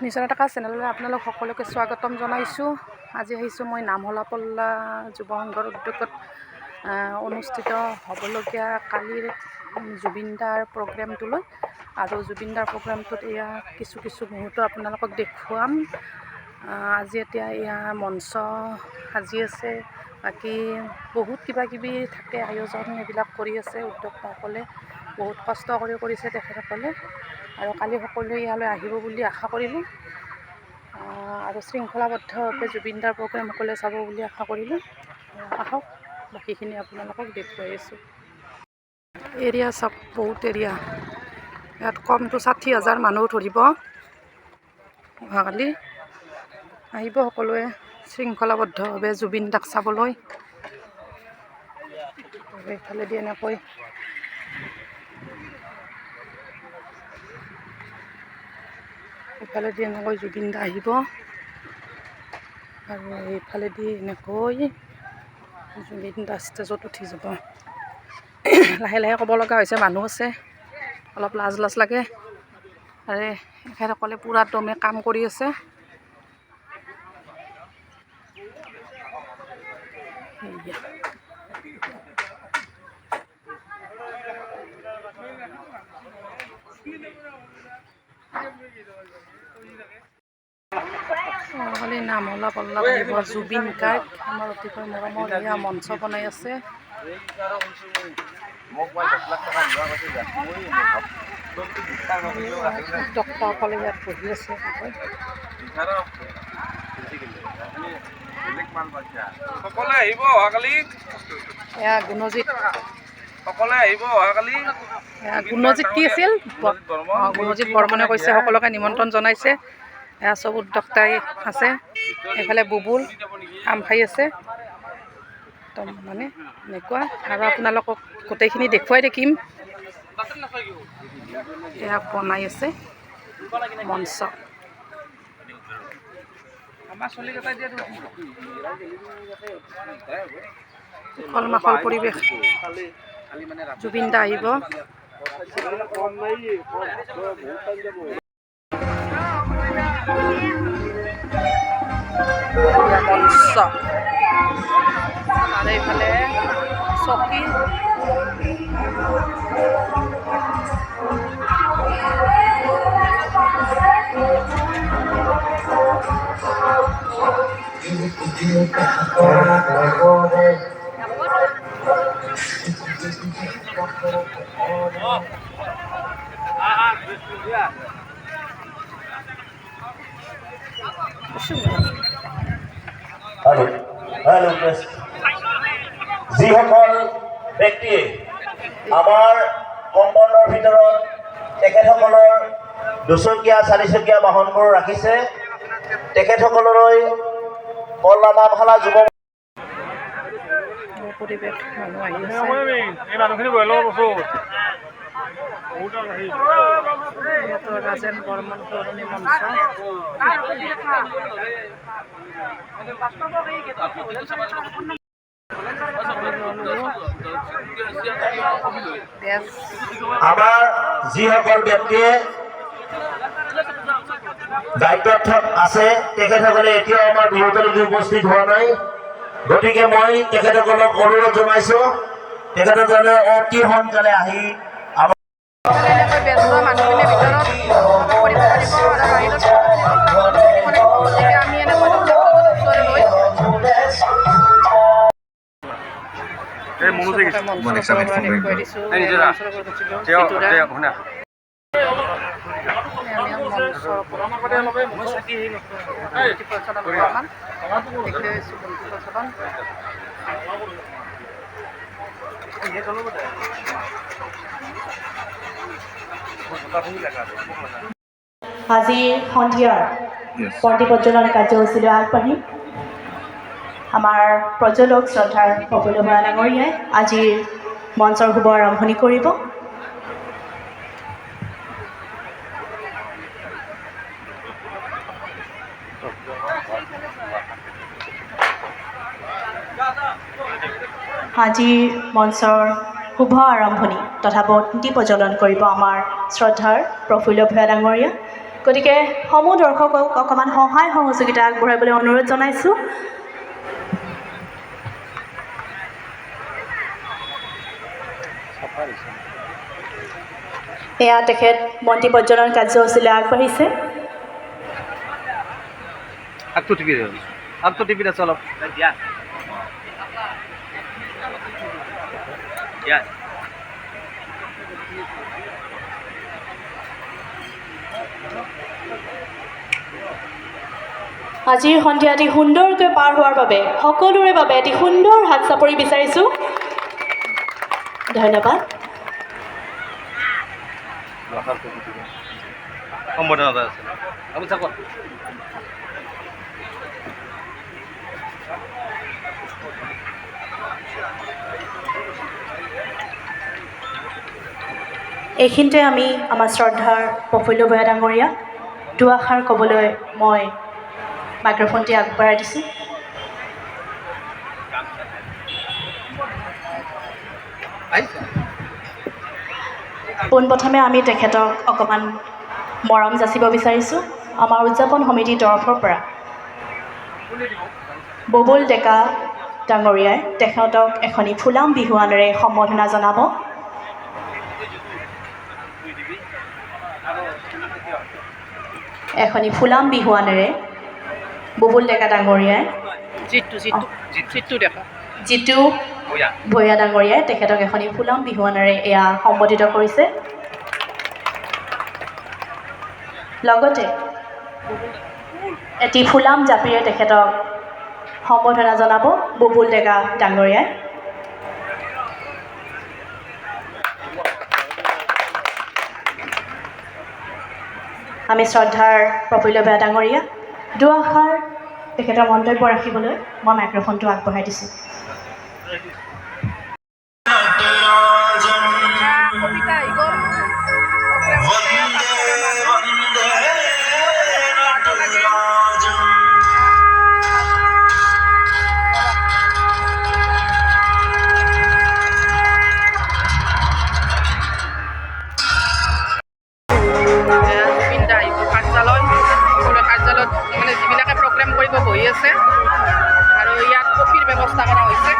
নিচনা টকা চেনেললৈ আপোনালোক সকলোকে স্বাগতম জনাইছোঁ। আজি আহিছোঁ মই নামহলা-পল্লা যুৱ সংঘৰ উদ্যোগত অনুষ্ঠিত হ'বলগীয়া কালিৰ জুবিনদাৰ প্ৰগ্ৰেমটোলৈ। আৰু জুবিনদাৰ প্ৰগ্ৰামটোত এয়া কিছু মুহূৰ্ত আপোনালোকক দেখুৱাম। আজি এতিয়া এয়া মঞ্চ সাজি আছে, বাকী বহুত কিবাকিবি থাকে আয়োজন, এইবিলাক কৰি আছে উদ্যোক্তাসকলে। বহুত কষ্ট কৰিছে তেখেতসকলে, আৰু কালি সকলোৱে ইয়ালৈ আহিব বুলি আশা কৰিলোঁ, আৰু শৃংখলাবদ্ধভাৱে জুবিনদাৰ প্ৰগ্ৰেম সকলোৱে চাব বুলি আশা কৰিলোঁ। আহক, বাকীখিনি আপোনালোকক দেখুৱাই আছোঁ। এৰিয়া চাওক, বহুত এৰিয়া। ইয়াত কমটো 60,000 মানুহ ধৰিব অহাকালি। আহিব সকলোৱে শৃংখলাবদ্ধভাৱে জুবিনদাক চাবলৈ। এইফালেদি এনেকৈ জুবিনদা আহিব, আৰু এইফালেদি এনেকৈ জুবিনদা ষ্টেজত উঠি যাব। লাহে লাহে ক'ব লগা হৈছে, মানুহ আছে, অলপ লাজ লাগে। আৰু এখেতসকলে পূৰা দমে কাম কৰি আছে। কালি নামহলা-পল্লা আহিব জুবিন গাৰ্গ, আমাৰ অতিকৈ মৰমৰ এয়া মঞ্চ বনাই আছে। উদ্যোক্তাসকলে ইয়াত বহি আছে। সকলে আহিব অহাকালি। এয়া গুণজিৎ, সকলে আহিব অহাকালি। গুণজিৎ কি আছিল? গুণজিৎ বৰ্মনে কৈছে সকলোকে নিমন্ত্ৰণ জনাইছে। এয়া চব উদ্যোক্তাই আছে। এইফালে বুবুল আম খাই আছে। একদম মানে এনেকুৱা, আৰু আপোনালোকক গোটেইখিনি দেখুৱাই থাকিম। এয়া বনাই আছে মঞ্চ। উখল-মাখল পৰিৱেশ। জুবিনদা আহিব। মঞ্চ আৰু এইফালে চকী। যিসকল ব্যক্তিয়ে আমাৰ কম্পাউণ্ডৰ ভিতৰত তেখেতসকলৰ দুচকীয়া চাৰিচকীয়া বাহনবোৰ ৰাখিছে, তেখেতসকললৈ পল্লা নামহলা যুৱ পৰিৱেশ মানুহ আহি আছে। ৰাজেন বৰ্মন তৰুণী মঞ্চ। আমাৰ যিসকল ব্যক্তিয়ে দায়িত্বত আছে তেখেতসকলে এতিয়াও আমাৰ বিহুতলৈকে উপস্থিত হোৱা নাই, গতিকে মই তেখেতসকলক অনুৰোধ জনাইছো তেখেতসকলে অতি সোনকালে আহি ব্যস্ত মানুহখিনি ভিতৰত কৰিব পাৰিব, আৰু বাহিৰত আমি এনেকৈ আজিৰ সন্ধিয়াৰ বন্তি প্ৰজ্বলন কাৰ্যসূচীলৈ আগবাঢ়ি আমাৰ প্ৰজ্বলক শ্ৰদ্ধাৰ প্ৰফুল্ল ভূঞা ডাঙৰীয়াই আজিৰ মঞ্চৰ শুভ আৰম্ভণি কৰিব। আজিৰ মঞ্চৰ শুভ আৰম্ভণি তথা বন্তি প্ৰজ্বলন কৰিব আমাৰ শ্ৰদ্ধাৰ প্ৰফুল্ল ভূঞা ডাঙৰীয়া। গতিকে সমূহ দৰ্শকক অকণমান সহায় সহযোগিতা আগবঢ়াবলৈ অনুৰোধ জনাইছোঁ। এয়া তেখেত মন্ত্ৰী পৰ্যটন কাৰ্যসূচীলৈ আগবাঢ়িছে। আগটো টিপি আছে অলপ দিয়া দিয়া আজিৰ সন্ধিয়া অতি সুন্দৰকৈ পাৰ হোৱাৰ বাবে সকলোৰে বাবে এটি সুন্দৰ হাত চাপৰি বিচাৰিছোঁ। ধন্যবাদ। সম্বোধনতা আছে আপুনি চাওক এইখিনিতে আমি আমাৰ শ্ৰদ্ধাৰ প্ৰফুল্ল ভূঞা ডাঙৰীয়া দুআষাৰ ক'বলৈ মই মাইক্ৰফোনটি আগবঢ়াই দিছোঁ। পোনপ্ৰথমে আমি তেখেতক অকণমান মৰম যাচিব বিচাৰিছোঁ। আমাৰ উদযাপন সমিতিৰ তৰফৰ পৰা ববুল ডেকা ডাঙৰীয়াই তেখেতক এখনি ফুলাম বিহুৱানেৰে সম্বৰ্ধনা জনাব। এখনি ফুলাম বিহুৱানেৰে ববুল ডেকা ডাঙৰীয়াই জিতু ভূঞা ডাঙৰীয়াই তেখেতক এখনি ফুলাম বিহুৱানেৰে এয়া সম্বোধিত কৰিছে। লগতে এটি ফুলাম জাপিৰে তেখেতক সম্বৰ্ধনা জনাব ববুল ডেকা ডাঙৰীয়াই। আমি শ্ৰদ্ধাৰ প্ৰফুল্ল ভূঞা ডাঙৰীয়া দুআষাৰ তেখেতৰ মন্তব্য ৰাখিবলৈ মই মাইক্ৰফোনটো আগবঢ়াই দিছোঁ। কাৰ্যালয়ত মানে যিবিলাকে প্ৰগ্ৰেম কৰিব বহি আছে আৰু ইয়াত কফিৰ ব্যৱস্থা কৰা হৈছে।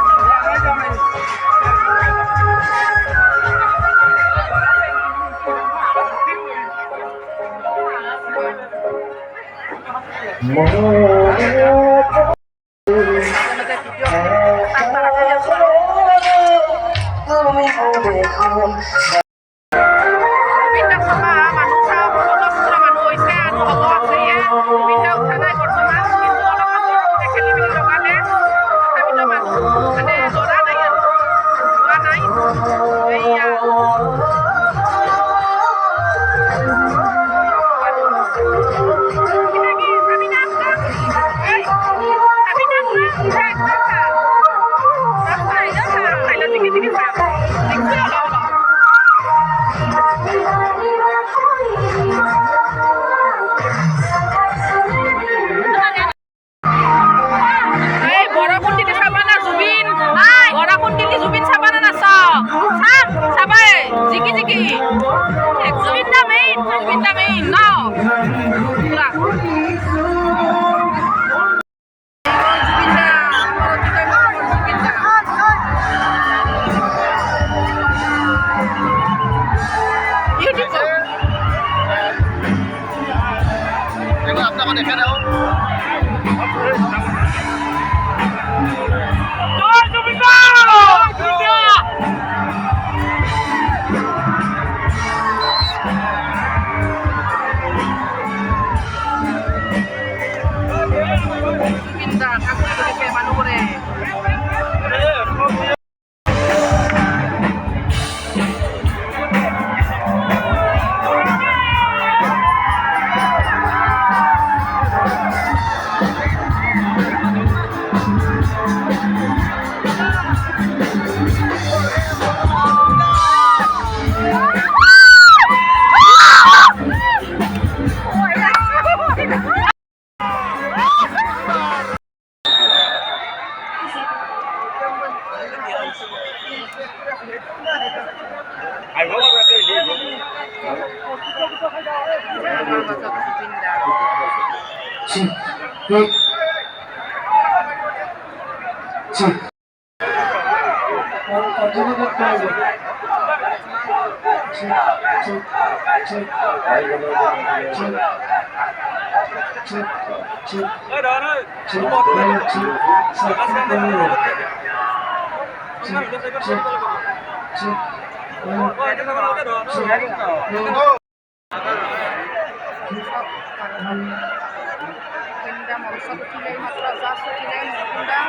মুকুন্দা মঞ্চত উঠিলেই মাত্ৰ জাষ্ট উঠিলে মুকুন্দা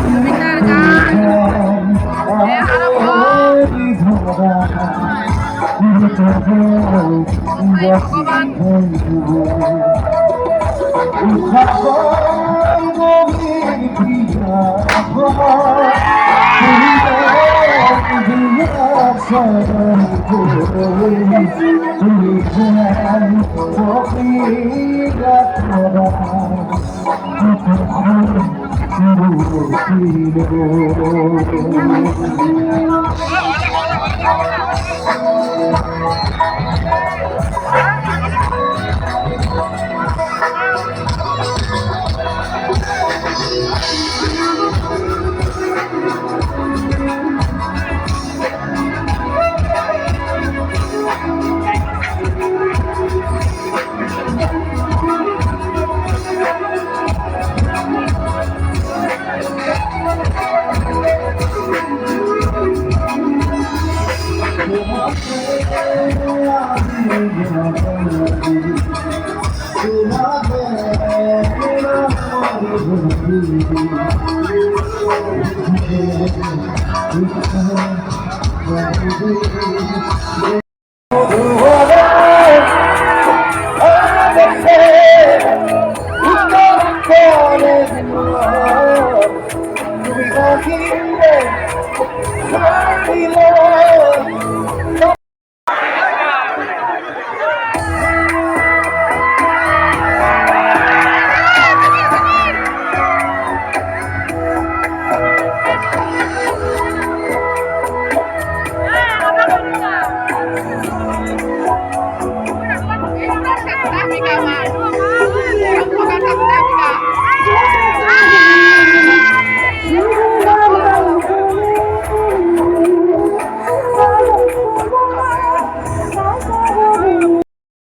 জুবিনদাৰ গান ভগৱান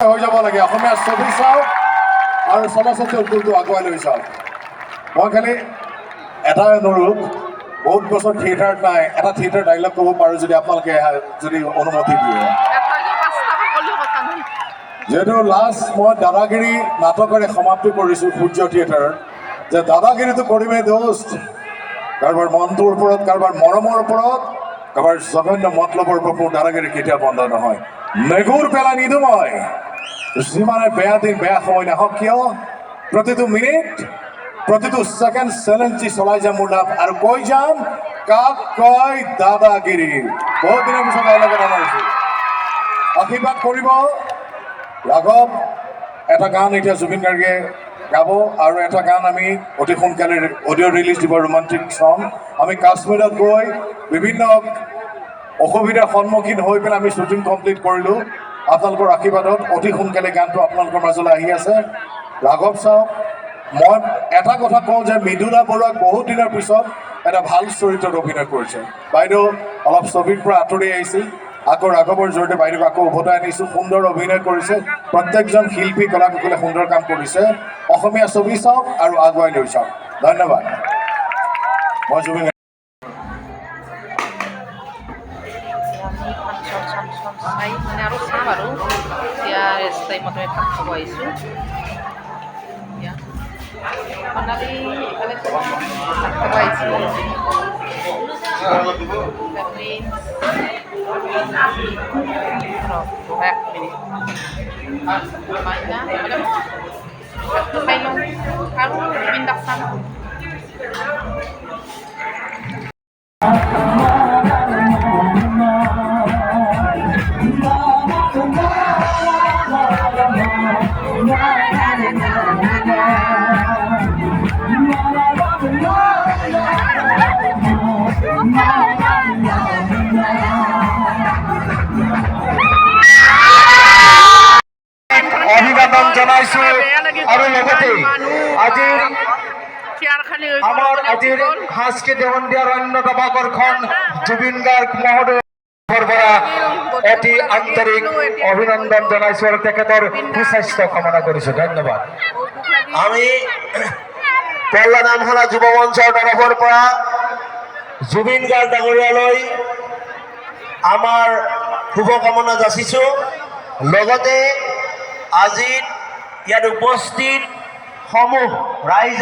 হৈ যাব লাগে অসমীয়া ছবি চাওক আৰু চলচ্চিত্ৰ উদ্যোগটো আগুৱাই লৈ চাওক মই খালি এটাই অনুৰোধ বহুত বছৰ থিয়েটাৰত নাই এটা থিয়েটাৰ ডাইলগ ক'ব পাৰোঁ যদি আপোনালোকে যদি অনুমতি দিয়ে যিহেতু লাষ্ট মই দাদাগিৰি নাটকেৰে সমাপ্তি কৰিছোঁ সূৰ্য থিয়েটাৰত যে দাদাগিৰিটো কৰিমেই দোস্ত কাৰোবাৰ মনটোৰ ওপৰত কাৰোবাৰ মৰমৰ ওপৰত কাৰোবাৰ জঘন্য মতলবৰ ওপৰত মোৰ দাদাগিৰি কেতিয়াও বন্ধ নহয় নেগুৰ পেলাই নিদিওঁ মই যিমানে বেয়া দিন বেয়া সময় নাহক কিয় প্ৰতিটো মিনিট প্ৰতিটো ছেকেণ্ড চেলেঞ্জি চলাই যাম মোৰ লাভ আৰু কৈ যাম কাক কয় দাদাগিৰি বহুত দিনৰ পিছত এওঁলোকে নামাৰিছোঁ আশীৰ্বাদ কৰিব ৰাঘৱ এটা গান এতিয়া জুবিন গাৰ্গে গাব আৰু এটা গান আমি অতি সোনকালে অডিঅ' ৰিলিজ দিব ৰোমান্টিক চং আমি কাশ্মীৰত গৈ বিভিন্ন অসুবিধাৰ সন্মুখীন হৈ পেলাই আমি শ্বুটিং কমপ্লিট কৰিলোঁ আপোনালোকৰ আশীৰ্বাদত অতি সোনকালে গানটো আপোনালোকৰ মাজলৈ আহি আছে ৰাঘৱ চাওক মই এটা কথা কওঁ যে মৃদুলা বৰুৱাক বহুত দিনৰ পিছত এটা ভাল চৰিত্ৰত অভিনয় কৰিছে বাইদেউ অলপ ছবিৰ পৰা আঁতৰি আহিছিল আকৌ ৰাঘৱৰ জৰিয়তে বাইদেউক আকৌ উভতাই আনিছোঁ সুন্দৰ অভিনয় কৰিছে প্ৰত্যেকজন শিল্পী কলাকুশলে সুন্দৰ কাম কৰিছে অসমীয়া ছবি চাওক আৰু আগুৱাই লৈ চাওক ধন্যবাদ মই জুবিন চাই মানে আৰু চাম আৰু এতিয়া ৰেষ্ট টাইমত আমি ভাত খাব আহিছোঁ বনালি এইফালে ভাত খাব আহিছোঁ এক মিনিট মাইনা ভাতটো খাই লওঁ আৰু জুবিন দাক চাম Yeah. আমাৰ আজিৰ সাংস্কৃতিক সন্ধিয়াৰ অন্যতম আকৰ্ষণ জুবিন গাৰ্গ মহোদয়ৰ পৰা অতি আন্তৰিক অভিনন্দন জনাইছোঁ আৰু তেখেতৰ সুস্বাস্থ্য কামনা কৰিছোঁ। ধন্যবাদ। আমি পল্লা নামহলা যুৱ মঞ্চৰ তৰফৰ পৰা জুবিন গাৰ্গ ডাঙৰীয়ালৈ আমাৰ শুভকামনা যাচিছোঁ। লগতে আজি ইয়াত উপস্থিত সমূহ ৰাইজ